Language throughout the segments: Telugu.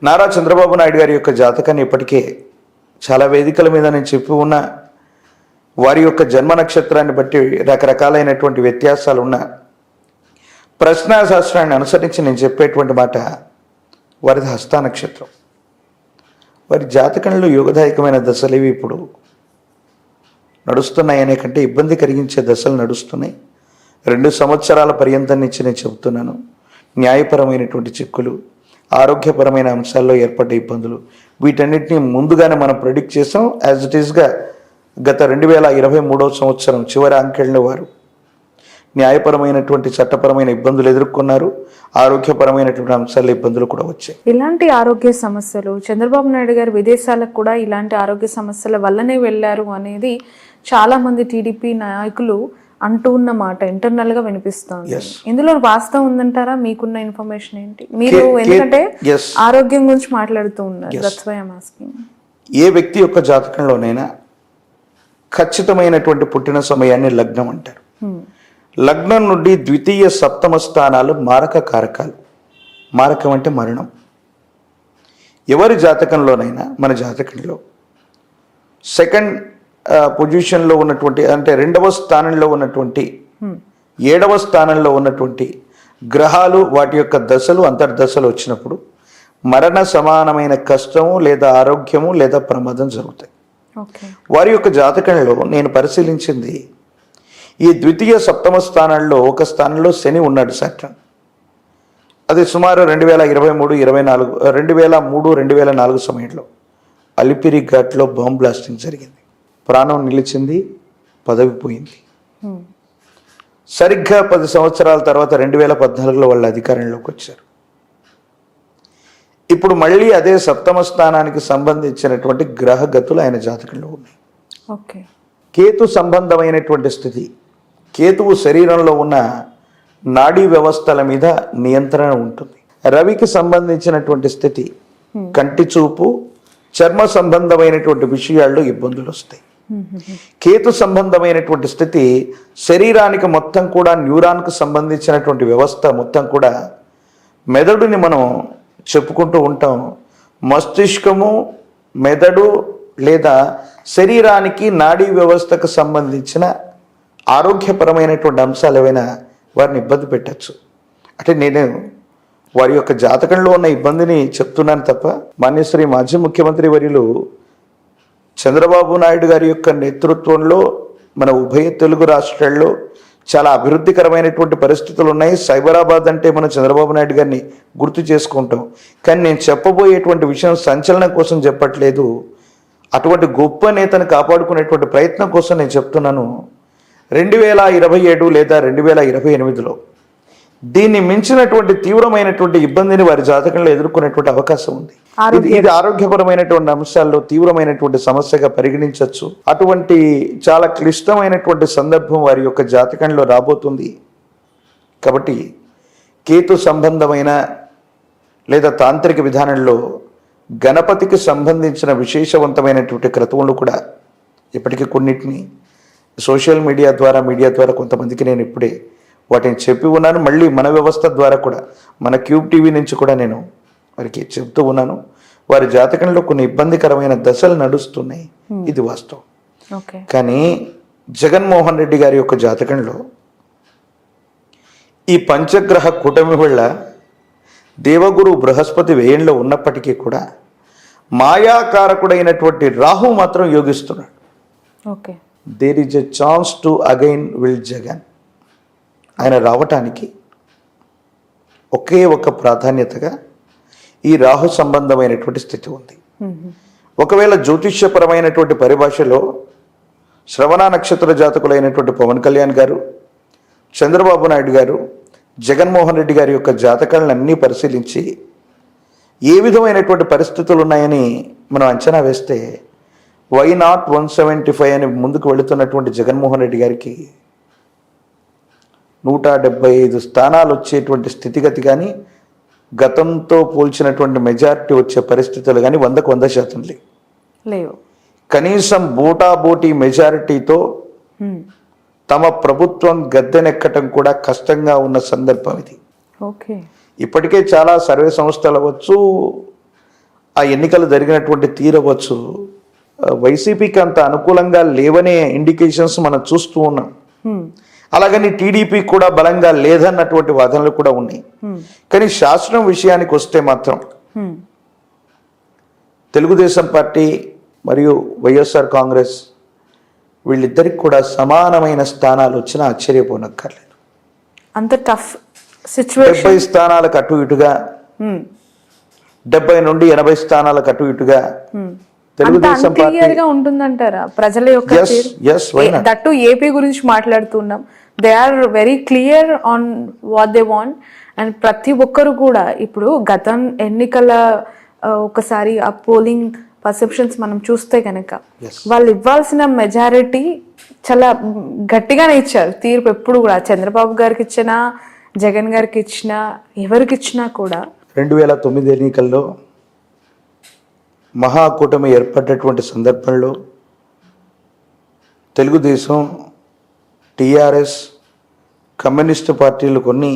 నారా చంద్రబాబు నాయుడు గారి యొక్క జాతకాన్ని ఇప్పటికే చాలా వేదికల మీద నేను చెప్పి ఉన్న వారి యొక్క జన్మ నక్షత్రాన్ని బట్టి రకరకాలైనటువంటి వ్యత్యాసాలు ఉన్న ప్రశ్నాశాస్త్రాన్ని అనుసరించి నేను చెప్పేటువంటి మాట వారిది హస్త నక్షత్రం. వారి జాతకంలో యోగదాయకమైన దశలు ఇవి ఇప్పుడు నడుస్తున్నాయి అనే కంటే ఇబ్బంది కలిగించే దశలు నడుస్తున్నాయి. 2 సంవత్సరాల పర్యంతం నుంచి నేను చెబుతున్నాను. న్యాయపరమైనటువంటి చిక్కులు, ఆరోగ్యపరమైన అంశాల్లో ఏర్పడ్డ ఇబ్బందులు, వీటన్నిటిని ముందుగానే మనం ప్రెడిక్ట్ చేసాం. యాజ్ ఇట్ ఈస్గా గత 2023వ సంవత్సరం చివరి అంకెళ్ళ వారు న్యాయపరమైనటువంటి చట్టపరమైన ఇబ్బందులు ఎదుర్కొన్నారు. ఆరోగ్యపరమైనటువంటి అంశాల్లో ఇబ్బందులు కూడా వచ్చాయి. ఇలాంటి ఆరోగ్య సమస్యలు చంద్రబాబు నాయుడు గారు విదేశాలకు కూడా ఇలాంటి ఆరోగ్య సమస్యల వల్లనే వెళ్ళారు అనేది చాలా మంది టీడీపీ నాయకులు అంటూ ఉన్న మాట ఇంటర్నల్ గా వినిపిస్తోంది. ఇందులో వాస్తవం ఉందంటారా? మీకున్న ఇన్ఫర్మేషన్ ఏంటి? మీరు ఎందుకంటే ఆరోగ్యం గురించి మాట్లాడుతూ ఉన్నారు. That's why I am asking. ఏ వ్యక్తి యొక్క జాతకంలోనైనా ఖచ్చితమైనటువంటి పుట్టిన సమయాన్ని లగ్నం అంటారు. లగ్నం నుండి ద్వితీయ సప్తమ స్థానాలు మారక కారకాలు. మారకం అంటే మరణం. ఎవరి జాతకంలోనైనా మన జాతకంలో సెకండ్ పొజిషన్లో ఉన్నటువంటి అంటే 2వ స్థానంలో ఉన్నటువంటి 7వ స్థానంలో ఉన్నటువంటి గ్రహాలు వాటి యొక్క దశలు అంతర్దశలు వచ్చినప్పుడు మరణ సమానమైన కష్టము లేదా ఆరోగ్యము లేదా ప్రమాదం జరుగుతాయి. వారి యొక్క జాతకంలో నేను పరిశీలించింది ఈ ద్వితీయ సప్తమ స్థానాల్లో ఒక స్థానంలో శని ఉన్నాడు సాటర్న్. అది సుమారు 2003-2004 సమయంలో అలిపిరి ఘాట్లో బాంబ్ బ్లాస్టింగ్ జరిగింది. ప్రాణం నిలిచింది, పదవి పోయింది. సరిగ్గా 10 సంవత్సరాల తర్వాత 2014లో వాళ్ళు అధికారంలోకి వచ్చారు. ఇప్పుడు మళ్ళీ అదే సప్తమ స్థానానికి సంబంధించినటువంటి గ్రహగతులు ఆయన జాతకంలో ఉన్నాయి. కేతు సంబంధమైనటువంటి స్థితి. కేతువు శరీరంలో ఉన్న నాడీ వ్యవస్థల మీద నియంత్రణ ఉంటుంది. రవికి సంబంధించినటువంటి స్థితి కంటి చూపు, చర్మ సంబంధమైనటువంటి విషయాల్లో ఇబ్బందులు వస్తాయి. కేతు సంబంధమైనటువంటి స్థితి శరీరానికి మొత్తం కూడా న్యూరాన్కు సంబంధించినటువంటి వ్యవస్థ మొత్తం కూడా మెదడుని మనం చెప్పుకుంటూ ఉంటాం. మస్తిష్కము, మెదడు లేదా శరీరానికి నాడీ వ్యవస్థకు సంబంధించిన ఆరోగ్యపరమైనటువంటి అంశాలు ఏవైనా వారిని ఇబ్బంది పెట్టచ్చు. అంటే నేను వారి యొక్క జాతకంలో ఉన్న ఇబ్బందిని చెప్తున్నాను తప్ప మాన్యశ్రీ మాజీ ముఖ్యమంత్రి వర్యులు చంద్రబాబు నాయుడు గారి యొక్క నేతృత్వంలో మన ఉభయ తెలుగు రాష్ట్రాల్లో చాలా అభివృద్ధికరమైనటువంటి పరిస్థితులు ఉన్నాయి. సైబరాబాద్ అంటే మనం చంద్రబాబు నాయుడు గారిని గుర్తు చేసుకుంటాం. కానీ నేను చెప్పబోయేటువంటి విషయం సంచలనం కోసం చెప్పట్లేదు. అటువంటి గొప్ప నేతను కాపాడుకునేటువంటి ప్రయత్నం కోసం నేను చెప్తున్నాను. 2027 లేదా 2028లో దీన్ని మించినటువంటి తీవ్రమైనటువంటి ఇబ్బందిని వారి జాతకంలో ఎదుర్కొనేటువంటి అవకాశం ఉంది. ఇది ఆరోగ్యపరమైనటువంటి అంశాల్లో తీవ్రమైనటువంటి సమస్యగా పరిగణించవచ్చు. అటువంటి చాలా క్లిష్టమైనటువంటి సందర్భం వారి యొక్క జాతకంలో రాబోతుంది. కాబట్టి కేతు సంబంధమైన లేదా తాంత్రిక విధానంలో గణపతికి సంబంధించిన విశేషవంతమైనటువంటి క్రతువులు కూడా ఇప్పటికీ కొన్నిటిని సోషల్ మీడియా ద్వారా కొంతమందికి నేను ఇప్పుడే వాటిని చెప్పి ఉన్నాను. మళ్ళీ మన వ్యవస్థ ద్వారా కూడా మన క్యూబ్ టీవీ నుంచి కూడా నేను వారికి చెప్తూ ఉన్నాను. వారి జాతకంలో కొన్ని ఇబ్బందికరమైన దశలు నడుస్తున్నాయి. ఇది వాస్తవం. కానీ జగన్మోహన్ రెడ్డి గారి యొక్క జాతకంలో ఈ పంచగ్రహ కూటమి వల్ల దేవగురు బృహస్పతి వ్యయంలో ఉన్నప్పటికీ కూడా మాయాకారకుడైనటువంటి రాహు మాత్రం యోగిస్తున్నాడు. There is a chance to again will Jagan. ఆయన రావటానికి ఒకే ఒక ప్రాధాన్యతగా ఈ రాహు సంబంధమైనటువంటి స్థితి ఉంది. ఒకవేళ జ్యోతిష్యపరమైనటువంటి పరిభాషలో శ్రవణ నక్షత్ర జాతకులైనటువంటి పవన్ కళ్యాణ్ గారు, చంద్రబాబు నాయుడు గారు, జగన్మోహన్ రెడ్డి గారి యొక్క జాతకాలను అన్నీ పరిశీలించి ఏ విధమైనటువంటి పరిస్థితులు ఉన్నాయని మనం అంచనా వేస్తే వై నాట్ 175 అని ముందుకు వెళుతున్నటువంటి జగన్మోహన్ రెడ్డి గారికి 175 స్థానాలు వచ్చేటువంటి స్థితిగతి కానీ గతంతో పోల్చినటువంటి మెజారిటీ వచ్చే పరిస్థితులు కానీ 100% లేవు. కనీసం బోటాబోటీ మెజారిటీతో తమ ప్రభుత్వం గద్దెనెక్కటం కూడా కష్టంగా ఉన్న సందర్భం ఇది. ఇప్పటికే చాలా సర్వే సంస్థలు అవ్వచ్చు, ఆ ఎన్నికలు జరిగినటువంటి తీరవచ్చు వైసీపీకి అంత అనుకూలంగా లేవనే ఇండికేషన్స్ మనం చూస్తూ ఉన్నాం. అలాగని టీడీపీ కూడా బలంగా లేదన్నటువంటి వాదనలు కూడా ఉన్నాయి. కానీ శాసనం విషయానికి వస్తే మాత్రం తెలుగుదేశం పార్టీ మరియు వైఎస్ఆర్ కాంగ్రెస్ వీళ్ళిద్దరికి కూడా సమానమైన స్థానాలు వచ్చినా ఆశ్చర్యపోనక్కర్లేదు. అంత టఫ్ సిచ్యువేషన్. 70 స్థానాలకు అటు ఇటుగా, 70 నుండి 80 స్థానాలకు అటు ఇటుగా తెలుగుదేశం పార్టీ ఉంటుందంటారా ప్రజల యొక్క దట్టు ఏపీ గురించి మాట్లాడుతున్నాం. They are very clear on what they want. And ప్రతి ఒక్కరు కూడా ఇప్పుడు గతం ఎన్నికల ఒకసారి ఆ పోలింగ్ పర్సెప్షన్స్ మనం చూస్తే కనుక వాళ్ళు ఇవ్వాల్సిన మెజారిటీ చాలా గట్టిగానే ఇచ్చారు తీర్పు. ఎప్పుడు కూడా చంద్రబాబు గారికి ఇచ్చినా, జగన్ గారికి ఇచ్చినా, ఎవరికి ఇచ్చినా కూడా 2009 ఎన్నికల్లో మహాకూటమి ఏర్పడ్డటువంటి సందర్భంలో తెలుగుదేశం, టీఆర్ఎస్, కమ్యూనిస్టు పార్టీలు కొన్ని,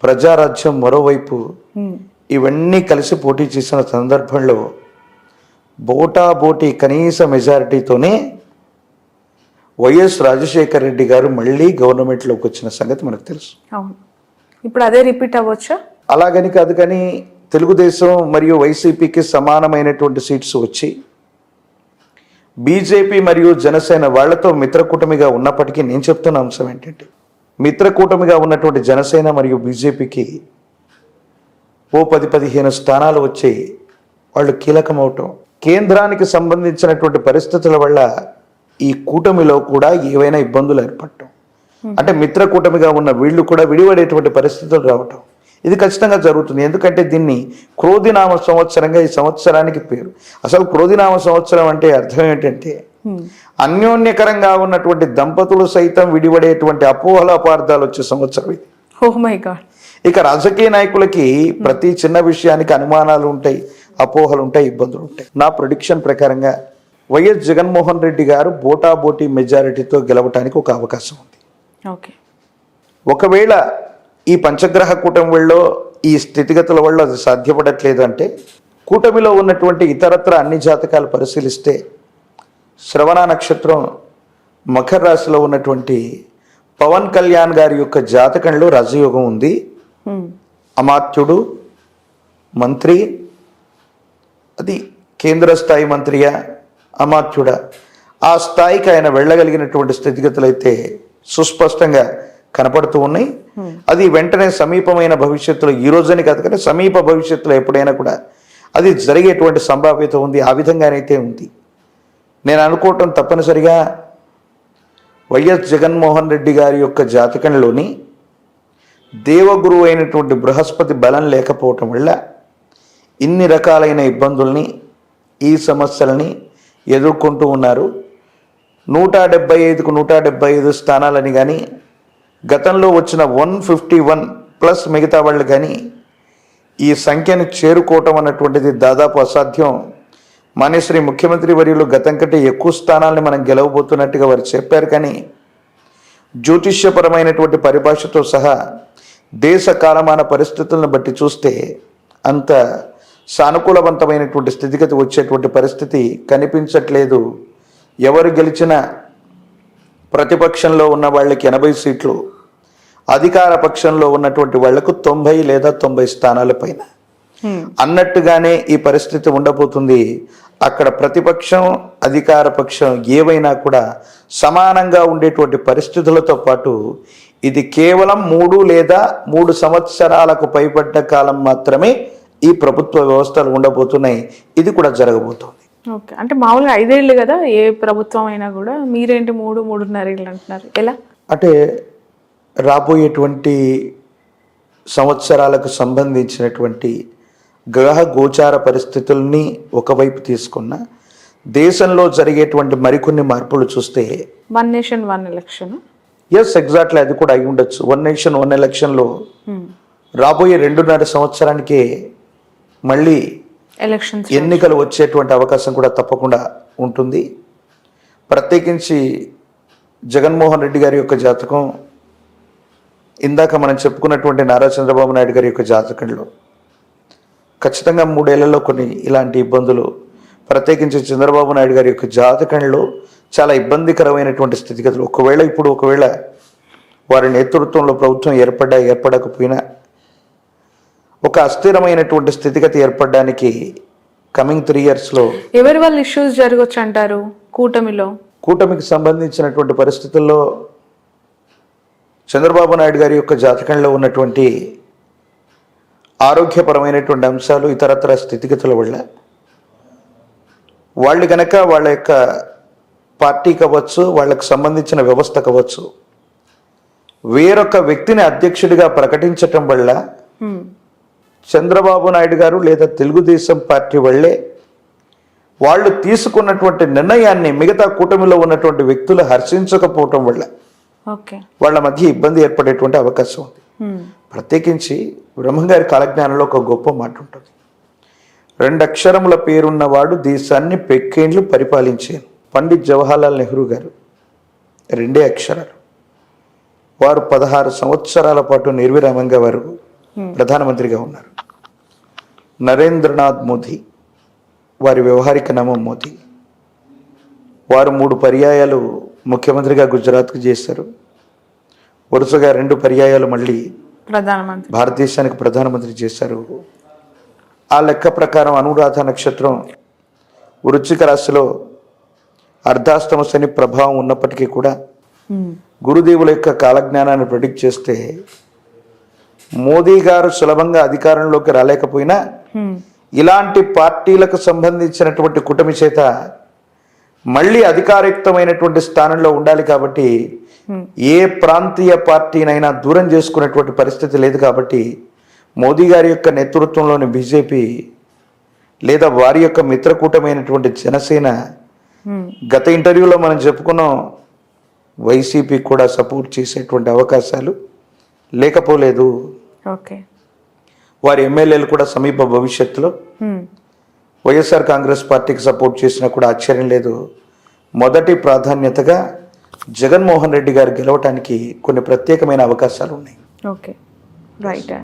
ప్రజారాజ్యం మరోవైపు ఇవన్నీ కలిసి పోటీ చేసిన సందర్భంలో బోటాబోటీ కనీస మెజారిటీతోనే వైఎస్ రాజశేఖర రెడ్డి గారు మళ్ళీ గవర్నమెంట్లోకి వచ్చిన సంగతి మనకు తెలుసు. ఇప్పుడు అదే రిపీట్ అవ్వచ్చా? అలాగని కాదు, కానీ తెలుగుదేశం మరియు వైసీపీకి సమానమైనటువంటి సీట్స్ వచ్చి బీజేపీ మరియు జనసేన వాళ్లతో మిత్రకూటమిగా ఉన్నప్పటికీ నేను చెప్తున్న అంశం ఏంటంటే మిత్రకూటమిగా ఉన్నటువంటి జనసేన మరియు బీజేపీకి 10-15 స్థానాలు వచ్చి వాళ్ళు కీలకమవటం, కేంద్రానికి సంబంధించినటువంటి పరిస్థితుల వల్ల ఈ కూటమిలో కూడా ఏవైనా ఇబ్బందులు ఏర్పడటం, అంటే మిత్రకూటమిగా ఉన్న వీళ్ళు కూడా విడిపడేటువంటి పరిస్థితులు రావటం, ఇది ఖచ్చితంగా జరుగుతుంది. ఎందుకంటే దీన్ని క్రోధినామ సంవత్సరంగా ఈ సంవత్సరానికి పేరు. అసలు క్రోధినామ సంవత్సరం అంటే అర్థం ఏంటంటే అన్యోన్యకరంగా ఉన్నటువంటి దంపతులు సైతం విడిపడేటువంటి అపోహల అపార్థాలు వచ్చే సంవత్సరం ఇది. Oh my god. ఇక రాజకీయ నాయకులకి ప్రతి చిన్న విషయానికి అనుమానాలు ఉంటాయి, అపోహలు ఉంటాయి, ఇబ్బందులు ఉంటాయి. నా ప్రిడిక్షన్ ప్రకారంగా వైఎస్ జగన్మోహన్ రెడ్డి గారు బోటాబోటీ మెజారిటీతో గెలవటానికి ఒక అవకాశం ఉంది. ఒకవేళ ఈ పంచగ్రహ కూటమిలో ఈ స్థితిగతుల వల్ల అది సాధ్యపడట్లేదు అంటే కూటమిలో ఉన్నటువంటి ఇతరత్ర అన్ని జాతకాలు పరిశీలిస్తే శ్రవణ నక్షత్రం మకర రాశిలో ఉన్నటువంటి పవన్ కళ్యాణ్ గారి యొక్క జాతకంలో రాజయోగం ఉంది. అమాత్యుడు మంత్రి, అది కేంద్ర స్థాయి మంత్రియా అమాత్యుడా, ఆ స్థాయికి ఆయన వెళ్ళగలిగినటువంటి స్థితిగతులు అయితే సుస్పష్టంగా కనపడుతూ ఉన్నాయి. అది వెంటనే సమీపమైన భవిష్యత్తులో, ఈ రోజుని కాదు కానీ సమీప భవిష్యత్తులో ఎప్పుడైనా కూడా అది జరిగేటువంటి సంభావ్యత ఉంది. ఆ విధంగానైతే ఉంది. నేను అనుకోవటం తప్పనిసరిగా వైఎస్ జగన్మోహన్ రెడ్డి గారి యొక్క జాతకంలోని దేవగురువు అయినటువంటి బృహస్పతి బలం లేకపోవటం వల్ల ఇన్ని రకాలైన ఇబ్బందుల్ని, ఈ సమస్యలని ఎదుర్కొంటూ ఉన్నారు. 175కు 175 స్థానాలని కానీ, గతంలో వచ్చిన 151 ప్లస్ మిగతా వాళ్ళు కానీ ఈ సంఖ్యను చేరుకోవటం అన్నటువంటిది దాదాపు అసాధ్యం. మాన్యశ్రీ ముఖ్యమంత్రి వర్యులు గతం కంటే ఎక్కువ స్థానాలని మనం గెలవబోతున్నట్టుగా వారు చెప్పారు. కానీ జ్యోతిష్యపరమైనటువంటి పరిభాషతో సహా దేశ కాలమాన పరిస్థితులను బట్టి చూస్తే అంత సానుకూలవంతమైనటువంటి స్థితిగతి వచ్చేటువంటి పరిస్థితి కనిపించట్లేదు. ఎవరు గెలిచినా ప్రతిపక్షంలో ఉన్న వాళ్ళకి 80 సీట్లు, అధికార పక్షంలో ఉన్నటువంటి వాళ్లకు 90 లేదా 90 స్థానాల పైన అన్నట్టుగానే ఈ పరిస్థితి ఉండబోతుంది. అక్కడ ప్రతిపక్షం, అధికార పక్షం ఏవైనా కూడా సమానంగా ఉండేటువంటి పరిస్థితులతో పాటు ఇది కేవలం 3 లేదా 3 సంవత్సరాలకు పైబడ్డ కాలం మాత్రమే ఈ ప్రభుత్వ వ్యవస్థలు ఉండబోతున్నాయి. ఇది కూడా జరగబోతోంది. ఓకే, అంటే మామూలుగా 5 ఏళ్ళు కదా ఏ ప్రభుత్వం అయినా కూడా, మీరేంటి 3-3.5 ఏళ్ళు అంటున్నారు, ఎలా? అంటే రాబోయేటువంటి సంవత్సరాలకు సంబంధించినటువంటి గ్రహ గోచార పరిస్థితుల్ని ఒకవైపు తీసుకున్న దేశంలో జరిగేటువంటి మరికొన్ని మార్పులు చూస్తే 1 నేషన్ 1 ఎలక్షన్, ఎస్ ఎగ్జాక్ట్లీ అది కూడా అయి ఉండొచ్చు. 1 నేషన్ 1 ఎలక్షన్లో రాబోయే 2.5 సంవత్సరానికే మళ్ళీ ఎన్నికలు వచ్చేటువంటి అవకాశం కూడా తప్పకుండా ఉంటుంది. ప్రత్యేకించి జగన్మోహన్ రెడ్డి గారి యొక్క జాతకం, ఇందాక మనం చెప్పుకున్నటువంటి నారా చంద్రబాబు నాయుడు గారి యొక్క జాతకంలో ఖచ్చితంగా 3 ఏళ్లలో కొన్ని ఇలాంటి ఇబ్బందులు, ప్రత్యేకించి చంద్రబాబు నాయుడు గారి యొక్క జాతకంలో చాలా ఇబ్బందికరమైనటువంటి స్థితిగతులు, ఒకవేళ వారి నేతృత్వంలో ప్రభుత్వం ఏర్పడకపోయినా ఒక అస్థిరమైనటువంటి స్థితిగతి ఏర్పడడానికి కమింగ్ 3 yearsలో ఎవరి వల్ల ఇష్యూస్ జరగవచ్చు అంటారు కూటమికి సంబంధించినటువంటి పరిస్థితుల్లో చంద్రబాబు నాయుడు గారి యొక్క జాతకంలో ఉన్నటువంటి ఆరోగ్యపరమైనటువంటి అంశాలు, ఇతరత్ర స్థితిగతుల వల్ల వాళ్ళు గనక వాళ్ళ యొక్క పార్టీ కావచ్చు, వాళ్ళకు సంబంధించిన వ్యవస్థ కావచ్చు, వేరొక వ్యక్తిని అధ్యక్షుడిగా ప్రకటించటం వల్ల చంద్రబాబు నాయుడు గారు లేదా తెలుగుదేశం పార్టీ వల్లే వాళ్ళు తీసుకున్నటువంటి నిర్ణయాన్ని మిగతా కూటమిలో ఉన్నటువంటి వ్యక్తులు హర్షించకపోవటం వల్ల వాళ్ళ మధ్య ఇబ్బంది ఏర్పడేటువంటి అవకాశం ఉంది. ప్రత్యేకించి బ్రహ్మంగారి కాలజ్ఞానంలో ఒక గొప్ప మాట ఉంటుంది. 2 అక్షరముల పేరున్నవాడు దేశాన్ని పెక్కేండ్లు పరిపాలించాను. పండిత్ జవహర్లాల్ నెహ్రూ గారు 2 అక్షరాలు. వారు 16 సంవత్సరాల పాటు నిర్విరామంగా వారు ప్రధానమంత్రిగా ఉన్నారు. నరేంద్రనాథ్ మోదీ, వారి వ్యవహారిక నామం మోదీ, వారు 3 పర్యాయాలు ముఖ్యమంత్రిగా గుజరాత్కు చేశారు. వరుసగా 2 పర్యాయాలు మళ్ళీ భారతదేశానికి ప్రధానమంత్రి చేశారు. ఆ లెక్క ప్రకారం అనురాధ నక్షత్రం వృశ్చిక రాశిలో అర్ధాష్టమ శని ప్రభావం ఉన్నప్పటికీ కూడా గురుదేవుల యొక్క కాలజ్ఞానాన్ని ప్రెడిక్ట్ చేస్తే మోదీ గారు సులభంగా అధికారంలోకి రాలేకపోయినా ఇలాంటి పార్టీలకు సంబంధించినటువంటి కూటమి చేత మళ్ళీ అధికారయుక్తమైనటువంటి స్థానంలో ఉండాలి. కాబట్టి ఏ ప్రాంతీయ పార్టీనైనా దూరం చేసుకునేటువంటి పరిస్థితి లేదు. కాబట్టి మోదీ గారి యొక్క నేతృత్వంలోని బీజేపీ లేదా వారి యొక్క మిత్రకూటమైనటువంటి జనసేన, గత ఇంటర్వ్యూలో మనం చెప్పుకున్నాం, వైసీపీ కూడా సపోర్ట్ చేసేటువంటి అవకాశాలు లేకపోలేదు. వారి ఎమ్మెల్యేలు కూడా సమీప భవిష్యత్తులో వైఎస్ఆర్ కాంగ్రెస్ పార్టీకి సపోర్ట్ చేసినా కూడా ఆశ్చర్యం లేదు. మొదటి ప్రాధాన్యతగా జగన్మోహన్ రెడ్డి గారు గెలవటానికి కొన్ని ప్రత్యేకమైన అవకాశాలు ఉన్నాయి.